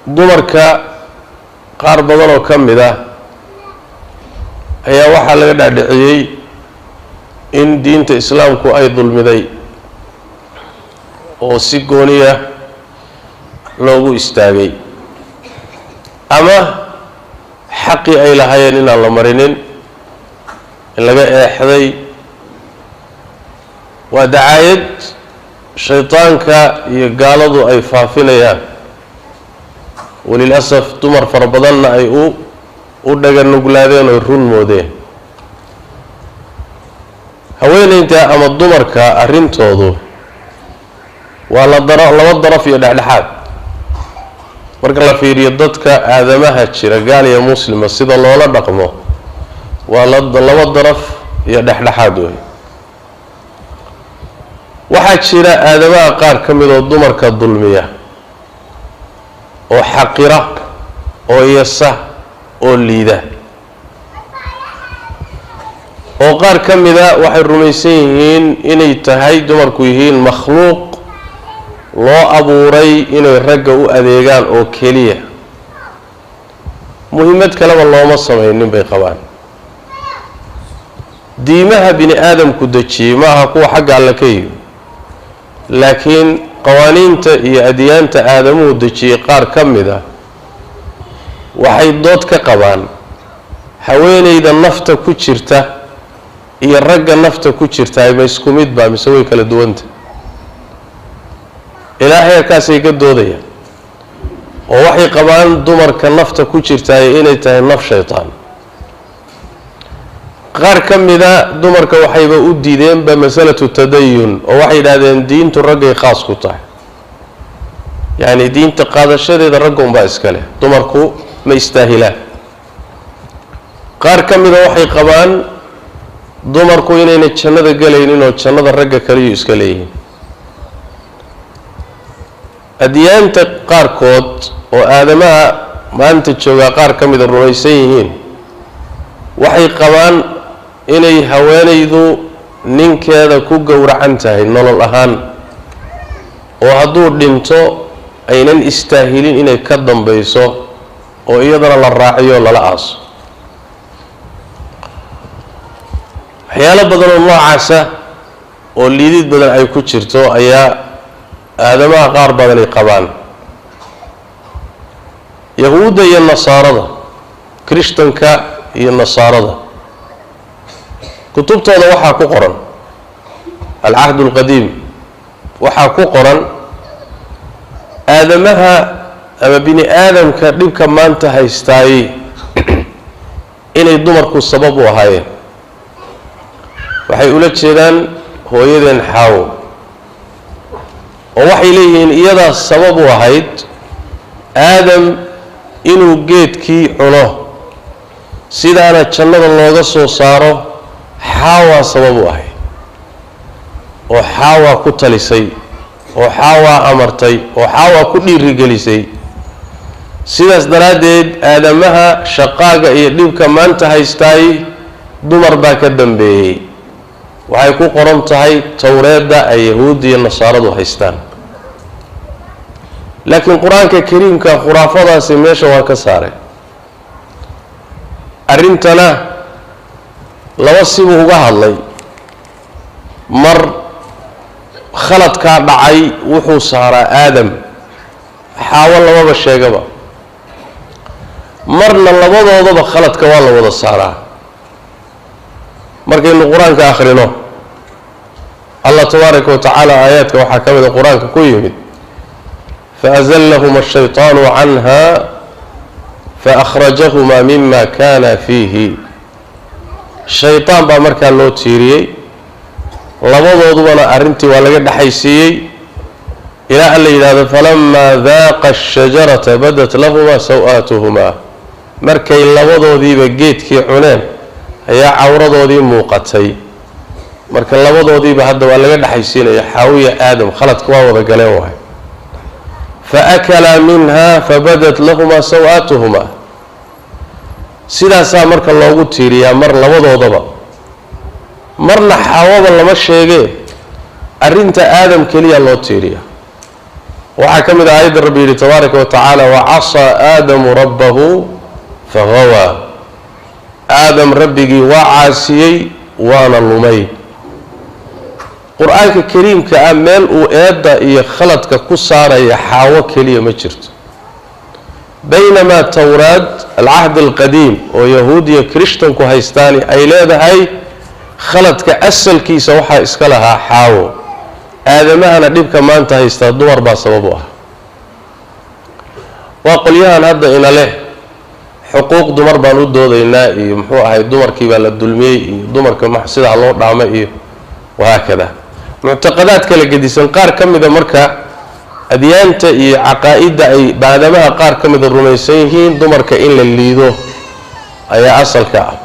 dumarka qaar badan oo ka mid ah ayaa waxaa laga dhaadhiciyey in diinta islaamku ay dulmiday oo si gooniya loogu istaagay ama xaqii ay lahaayeen inaan la marinin in laga eexday waa dacaayad shaytaanka iyo gaaladu ay faafinayaan walilasaf dumar fara badanna ay u dhaganuglaadeen oo run moodeen haweenaynta ama dumarka arrintoodu waa laba daraf iyo dhexdhexaad marka la fiiriyo dadka aadamaha jira gaal iyo muslima sida loola dhaqmo waa laba daraf iyo dhexdhexaad wey waxaa jira aadamaha qaar ka mid oo dumarka dulmiya oo xaqira oo yasa oo liida oo qaar ka mida waxay rumaysan yihiin inay tahay dumarku yihiin makhluuq loo abuuray inay ragga u adeegaan oo keliya muhiimad kaleba looma samaynin bay qabaan diimaha bini aadamku dejiyey maaha kuwa xagga alle ka yimi laakiin qawaaniinta iyo adyaanta aadamuhu dejiyey qaar ka mid ah waxay dood ka qabaan haweenayda nafta ku jirta iyo ragga nafta ku jirta ma isku mid baa mise way kala duwanta ilaahay heerkaasay ka doodayaan oo waxay qabaan dumarka nafta ku jirta inay tahay naf shaytaan qaar ka mida dumarka waxayba u diideenba masalatu tadayun oo waxay yidhaahdeen diintu raggay khaas ku tahay yacni diinta qaadashadeeda ragga unbaa iska leh dumarku ma istaahilaan qaar ka mida waxay qabaan dumarku inayna jannada galaynin oo jannada ragga kaliyu iska leeyihiin adyaanta qaarkood oo aadamaha maanta joogaa qaar ka mida rumaysan yihiin waxay qabaan inay haweenaydu ninkeeda ku gowracan tahay nolol ahaan oo hadduu dhinto aynan istaahilin inay ka dambayso oo iyadana la raaciyo lala aaso waxyaalo badan oo noocaasa oo liidid badan ay ku jirto ayaa aadamaha qaar badan ay qabaan yahuudda iyo nasaarada krishtanka iyo nasaarada kutubtooda waxaa ku qoran alcahd alqadiim waxaa ku qoran aadamaha ama bini aadamka dhibka maanta haystaayey inay dumarku sabab u ahaayeen waxay ula jeedaan hooyadeen xaawo oo waxay leeyihiin iyadaa sabab u ahayd aadam inuu geedkii cuno sidaana jannada looga soo saaro xaawaa sabab u ahayd oo xaawaa ku talisay oo xaawaa amartay oo xaawaa ku dhiirigelisay sidaas daraaddeed aadamaha shaqaaga iyo dhibka maanta haystaay dumar baa ka dambeeyey waxay ku qoran tahay towreedda ay yahuud iyo nasaaradu haystaan laakiin qur-aanka kariimka khuraafadaasi meesha waa ka saaray arrintana laba sibuu uga hadlay mar khaladkaa dhacay wuxuu saaraa aadam xaawo lamaba sheegaba marna labadoodaba khaladka waa la wada saaraa markaynu qur-aanka akhrino allah tabaaraka wa tacaala aayaadka waxaa ka mida qur-aanka ku yimid faazallahuma ashaytaanu canha faakhrajahuma mima kana fiihi shaytaan baa markaa loo tiiriyey labadoodubana arrintii waa laga dhexaysiiyey ilaa an la yidhaahdo falamaa daaqa ashajarata badat lahuma saw-aatuhumaa markay labadoodiiba geedkii cuneen ayaa cawradoodii muuqatay marka labadoodiiba hadda waa laga dhexaysiinaya xaawiya aadam khaladka waa wada galeen waay faakalaa minha fabadat lahumaa saw-aatuhumaa sidaasaa marka loogu tiiriyaa mar labadoodaba marna xaawaba lama sheegee arrinta aadam keliya loo tiiriyaa وحكم آية ربي تبارك وتعالى وعصى آدم ربه فغوى آدم ربي وعاسي وانا اللمي قرآن الكريم كأمل وإيادة خلطك كسارة يحاوى كلية مجرد بينما التوراة العهد القديم ويهودية كريشتن كهيستاني أي لا هاي خلطك أسل كيسا وحا إسكالها حاو آدمها نديب كمان تهيستا دمر با سببوها وقل يهان هذا إن له حقوق دمر بانو دودينا محوها هاي دمر كيبا للدلمي دمر كمحسد على الله دعمه وهكذا معتقدات كلا قديسان قار كم إذا مركا أديانتا عقائد أي بعدما قار كم إذا الرميسيين دمر كإن لليدو أي أصل كعب